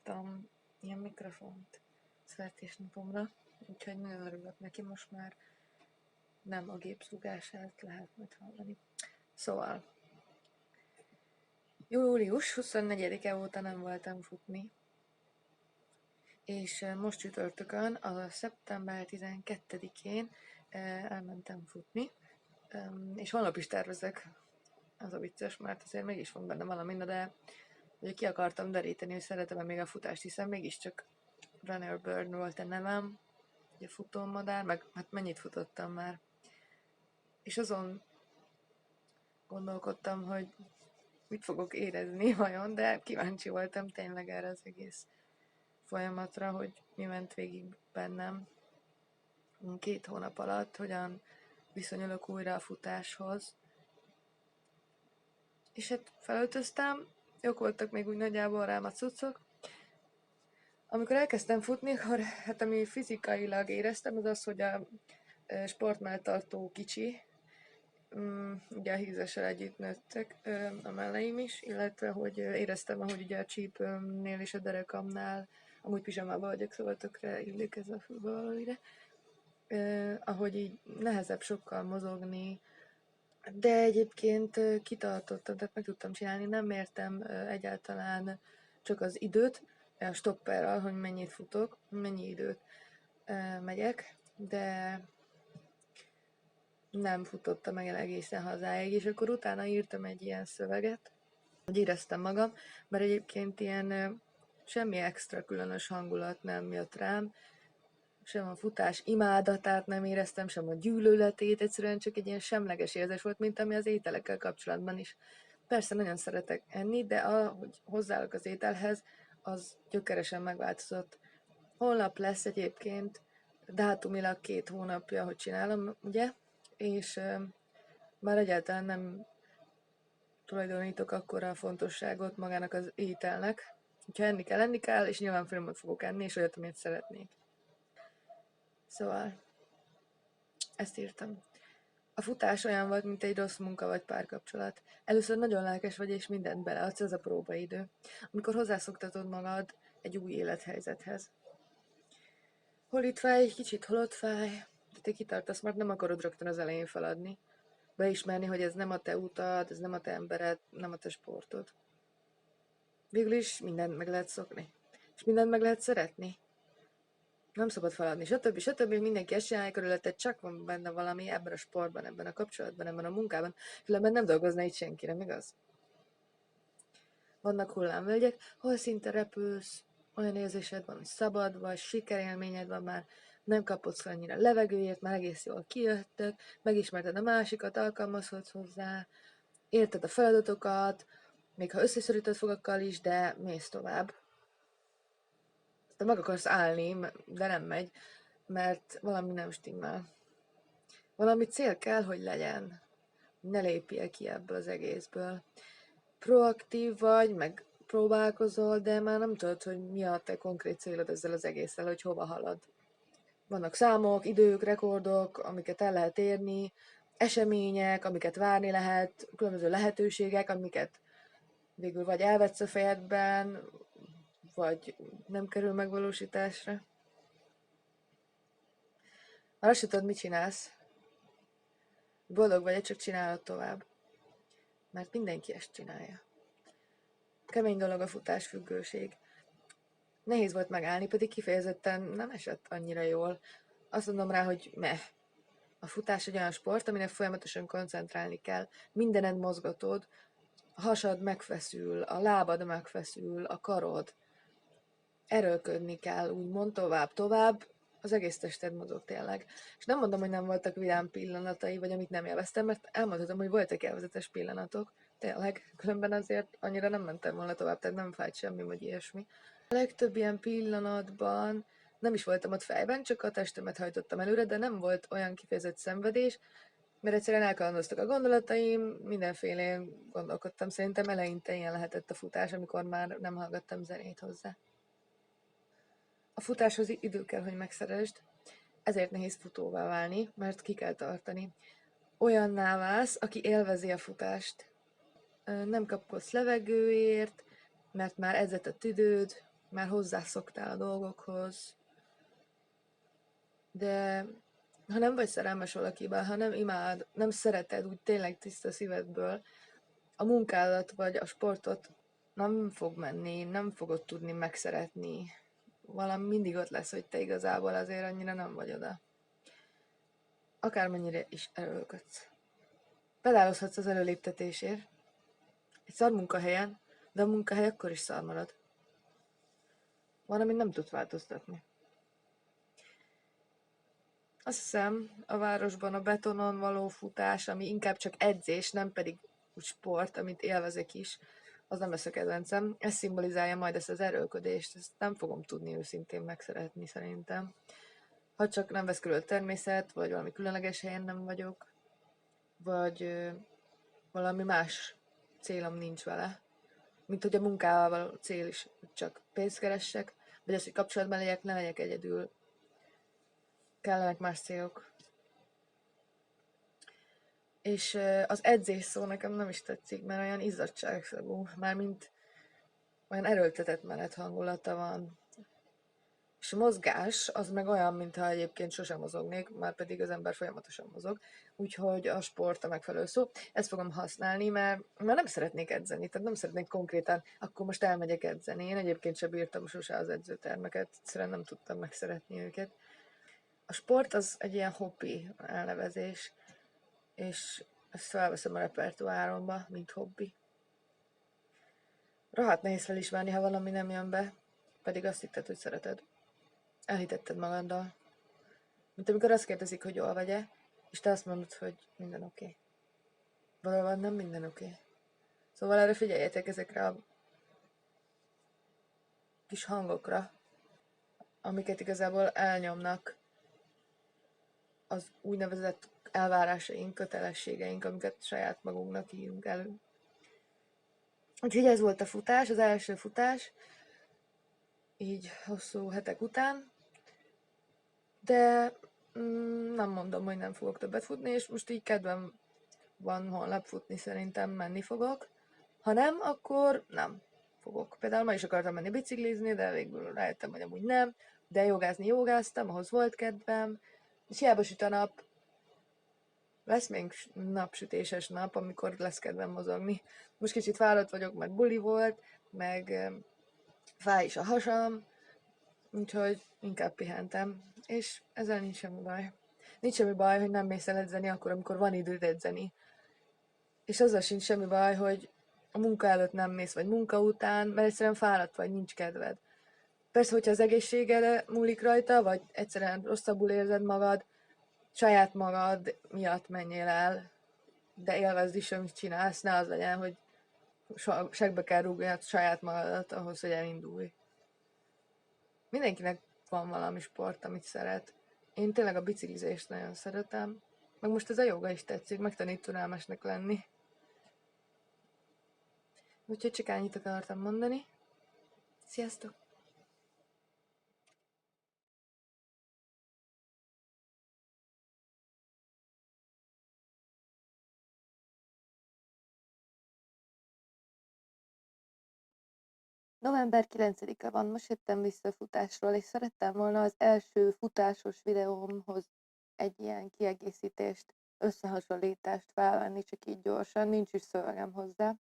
kaptam ilyen mikrofont születésnapomra, úgyhogy nagyon örülök neki, most már nem a gép zúgását lehet majd hallani. Szóval, július 24-e óta nem voltam futni, és most csütörtökön, a szeptember 12-én elmentem futni, és holnap is tervezek. Az a vicces, mert azért mégis van benne valami, de ugye ki akartam deríteni, hogy szeretem még a futást, hiszen mégiscsak Runner Bird volt a nevem, ugye futómadár, meg hát mennyit futottam már. És azon gondolkodtam, hogy mit fogok érezni vajon, de kíváncsi voltam tényleg erre az egész folyamatra, hogy mi ment végig bennem 2 hónap alatt, hogyan viszonyulok újra a futáshoz. És hát felöltöztem, jók voltak még úgy nagyjából rám a cuccok. Amikor elkezdtem futni, akkor hát ami fizikailag éreztem, az az, hogy a sportmelltartó kicsi, ugye a hízessel együtt nőttek a melleim is, illetve hogy éreztem, ahogy ugye a csípőmnél és a derekamnál, amúgy pizsamában vagyok, szóval tökre illik ez a fülbevalóire, ahogy így nehezebb sokkal mozogni, de egyébként kitartottam, tehát meg tudtam csinálni, nem mértem egyáltalán csak az időt, a stopperral, hogy mennyit futok, mennyi időt megyek, de nem futottam meg el egészen hazáig, és akkor utána írtam egy ilyen szöveget, hogy éreztem magam, mert egyébként ilyen semmi extra különös hangulat nem jött rám, sem a futás imádatát nem éreztem, sem a gyűlöletét, egyszerűen csak egy ilyen semleges érzés volt, mint ami az ételekkel kapcsolatban is. Persze nagyon szeretek enni, de ahogy hozzáállok az ételhez, az gyökeresen megváltozott. Holnap lesz egyébként dátumilag 2 hónapja, hogy csinálom, ugye? És már egyáltalán nem tulajdonítok akkora fontosságot magának az ételnek. Ha enni kell, és nyilván filmet fogok enni, és olyat, amit szeretnék. Szóval, ezt írtam. A futás olyan volt, mint egy rossz munka vagy párkapcsolat. Először nagyon lelkes vagy, és mindent beleadsz, ez a próbaidő. Amikor hozzászoktatod magad egy új élethelyzethez. Hol itt fáj egy kicsit, hol ott fáj, de te kitartasz, mert nem akarod rögtön az elején feladni. Beismerni, hogy ez nem a te utad, ez nem a te embered, nem a te sportod. Végül is mindent meg lehet szokni. És mindent meg lehet szeretni. Nem szabad feladni, stb. Mindenki ezt csinálja körülötted, csak van benne valami ebben a sportban, ebben a kapcsolatban, ebben a munkában, különben nem dolgozna itt senki, nem igaz? Vannak hullámvölgyek, hol szinte repülsz, olyan érzésed van, hogy szabad vagy, sikerélményed van már, nem kapodsz annyira levegőért, már egész jól kijöttök, megismerted a másikat, alkalmazkodsz hozzá, érted a feladatokat, még ha összeszorítod fogakkal is, de mész tovább. Te meg akarsz állni, de nem megy, mert valami nem stimmel. Valami cél kell, hogy legyen. Ne lépjél ki ebből az egészből. Proaktív vagy, meg próbálkozol, de már nem tudod, hogy mi a te konkrét célod ezzel az egésszel, hogy hova halad. Vannak számok, idők, rekordok, amiket el lehet érni, események, amiket várni lehet, különböző lehetőségek, amiket végül vagy elvetsz a fejedben, vagy nem kerül megvalósításra. Már azt sem tudod, mit csinálsz. Boldog vagy, csak csinálod tovább. Mert mindenki ezt csinálja. Kemény dolog a futásfüggőség. Nehéz volt megállni, pedig kifejezetten nem esett annyira jól. Azt mondom rá, hogy A futás egy olyan sport, aminek folyamatosan koncentrálni kell. Mindened mozgatod, a hasad megfeszül, a lábad megfeszül, a karod. Erőlködni kell, úgymond tovább, az egész tested mozog tényleg. És nem mondom, hogy nem voltak vidám pillanatai, vagy amit nem élveztem, mert elmondhatom, hogy voltak élvezetes pillanatok, tényleg, különben azért annyira nem mentem volna tovább, tehát nem fájt semmi, vagy ilyesmi. A legtöbb ilyen pillanatban nem is voltam ott fejben, csak a testemet hajtottam előre, de nem volt olyan kifejezett szenvedés, mert egyszerűen elkalandoztak a gondolataim, mindenfélén gondolkodtam, szerintem eleinte ilyen lehetett a futás, amikor már nem hallgattam zenét hozzá. A futáshoz idő kell, hogy megszeresd, ezért nehéz futóvá válni, mert ki kell tartani. Olyanná válsz, aki élvezi a futást. Nem kapkodsz levegőért, mert már edzett a tüdőd, már hozzászoktál a dolgokhoz, de ha nem vagy szerelmes valakiben, ha nem imád, nem szereted úgy tényleg tiszta szívedből, a munkádat vagy a sportot nem fog menni, nem fogod tudni megszeretni. Valami mindig ott lesz, hogy te igazából azért annyira nem vagy oda. Akármennyire is erőlködsz. Pedálozhatsz az előléptetésért, egy szar munkahelyen, de a munkahely akkor is szar marad. Van, amit nem tudsz változtatni. Azt hiszem, a városban a betonon való futás, ami inkább csak edzés, nem pedig úgy sport, amit élvezek is, az nem lesz a kedvencem. Ez szimbolizálja majd ezt az erőlködést, ezt nem fogom tudni őszintén megszeretni szerintem. Ha csak nem vesz körül a természet, vagy valami különleges helyen nem vagyok, vagy valami más célom nincs vele. Mint hogy a munkával való cél is csak pénzt keressek, vagy az, hogy kapcsolatban legyek, ne legyek egyedül. Kellenek más célok. És az edzés szó nekem nem is tetszik, mert olyan izzadságszagú, mármint olyan erőltetett menet hangulata van. És a mozgás az meg olyan, mintha egyébként sosem mozognék, már pedig az ember folyamatosan mozog, úgyhogy a sport a megfelelő szó. Ezt fogom használni, mert nem szeretnék edzeni, tehát nem szeretnék konkrétan, akkor most elmegyek edzeni. Én egyébként sem bírtam sose az edzőtermeket, egyszerűen nem tudtam megszeretni őket. A sport az egy ilyen hobbi elnevezés, és ezt felveszem a repertoáromba, mint hobbi. Rohadt nehéz felismerni, ha valami nem jön be, pedig azt hitted, hogy szereted. Elhitetted magaddal. Mint amikor azt kérdezik, hogy jól vagy-e, és te azt mondod, hogy minden oké. Valóban nem minden oké. Szóval erre figyeljetek, ezekre a kis hangokra, amiket igazából elnyomnak az úgynevezett elvárásaink, kötelességeink, amiket saját magunknak írunk elő. Úgyhogy ez volt a futás, az első futás, így hosszú hetek után, de nem mondom, hogy nem fogok többet futni, és most így kedvem van holnap futni, szerintem menni fogok. Ha nem, akkor nem fogok. Például ma is akartam menni biciklizni, de végül rájöttem, hogy amúgy nem, de jogázni jogáztam, ahhoz volt kedvem, és hiába süt a nap, lesz még napsütéses nap, amikor lesz kedvem mozogni. Most kicsit fáradt vagyok, mert buli volt, meg fáj is a hasam, úgyhogy inkább pihentem, és ezzel nincs semmi baj. Nincs semmi baj, hogy nem mész el edzeni akkor, amikor van időd edzeni. És azzal sincs semmi baj, hogy a munka előtt nem mész, vagy munka után, mert egyszerűen fáradt vagy, nincs kedved. Persze, hogyha az egészségedre múlik rajta, vagy egyszerűen rosszabbul érzed magad, saját magad miatt menjél el, de élvezd is, amit csinálsz, ne az legyen, hogy segbe kell rúgni saját magadat ahhoz, hogy elindulj. Mindenkinek van valami sport, amit szeret. Én tényleg a biciklizést nagyon szeretem, meg most ez a joga is tetszik, megtanít türelmesnek lenni. Úgyhogy csak ennyit akartam mondani. Sziasztok! November 9-e van, most jöttem vissza futásról, és szerettem volna az első futásos videómhoz egy ilyen kiegészítést, összehasonlítást felvenni, csak így gyorsan, nincs is szövegem hozzá.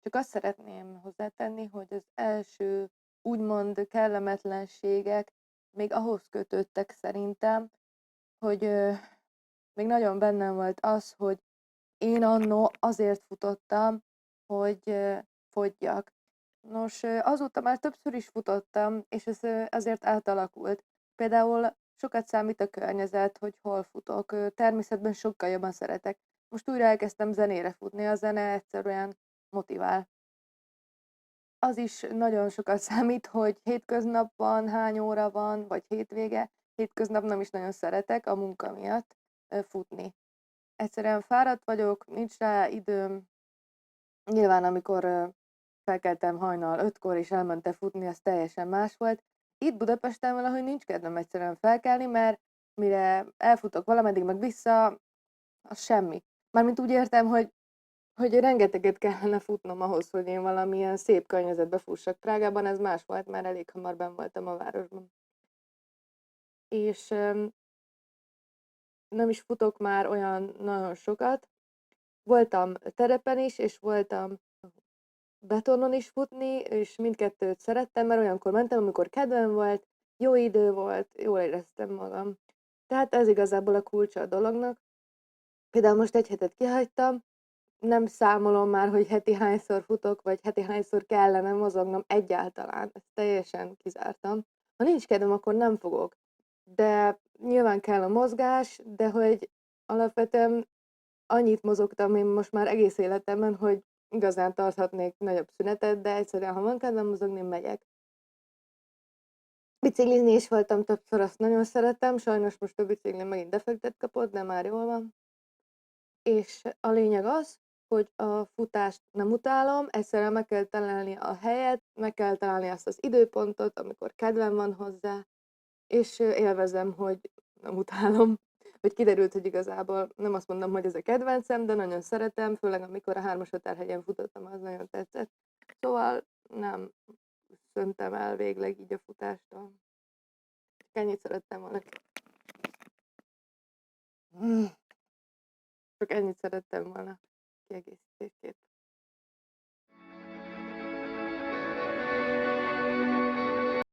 Csak azt szeretném hozzátenni, hogy az első úgymond kellemetlenségek még ahhoz kötődtek szerintem, hogy még nagyon bennem volt az, hogy én annó azért futottam, hogy fogyjak. Nos, azóta már többször is futottam, és ez azért átalakult. Például sokat számít a környezet, hogy hol futok. Természetben sokkal jobban szeretek. Most újra elkezdtem zenére futni, a zene egyszerűen motivál. Az is nagyon sokat számít, hogy hétköznap van, hány óra van, vagy hétvége. Hétköznap nem is nagyon szeretek a munka miatt futni. Egyszerűen fáradt vagyok, nincs rá időm. Nyilván, amikor felkeltem hajnal 5-kor és elmentem futni, az teljesen más volt. Itt Budapesten valahogy nincs kedvem egyszerűen felkelni, mert mire elfutok valameddig meg vissza, az semmi. Mármint úgy értem, hogy hogy rengeteget kellene futnom ahhoz, hogy én valamilyen szép környezetbe fussak. Prágában ez más volt, már elég hamar benn voltam a városban. És nem is futok már olyan nagyon sokat. Voltam terepen is, és voltam betonon is futni, és mindkettőt szerettem, mert olyankor mentem, amikor kedvem volt, jó idő volt, jól éreztem magam. Tehát ez igazából a kulcsa a dolognak. Például most egy hetet kihagytam, nem számolom már, hogy heti hányszor futok, vagy heti hányszor kellene mozognom egyáltalán. Ezt teljesen kizártam. Ha nincs kedvem, akkor nem fogok. De nyilván kell a mozgás, de hogy alapvetően annyit mozogtam én most már egész életemben, hogy igazán tarthatnék nagyobb szünetet, de egyszerűen, ha van kedvem mozogni, megyek. Biciklizni is voltam többször, azt nagyon szeretem, sajnos most a biciklim megint defektet kapott, de már jól van. És a lényeg az, hogy a futást nem utálom, egyszerűen meg kell találni a helyet, meg kell találni azt az időpontot, amikor kedvem van hozzá, és élvezem, hogy nem utálom. Hogy kiderült, hogy igazából nem azt mondom, hogy ez a kedvencem, de nagyon szeretem, főleg amikor a 3-as határhegyen futottam, az nagyon tetszett. Szóval nem szöntem el végleg így a futástól. Csak ennyit szerettem volna. Csak ennyit szerettem volna kiegészítésképp.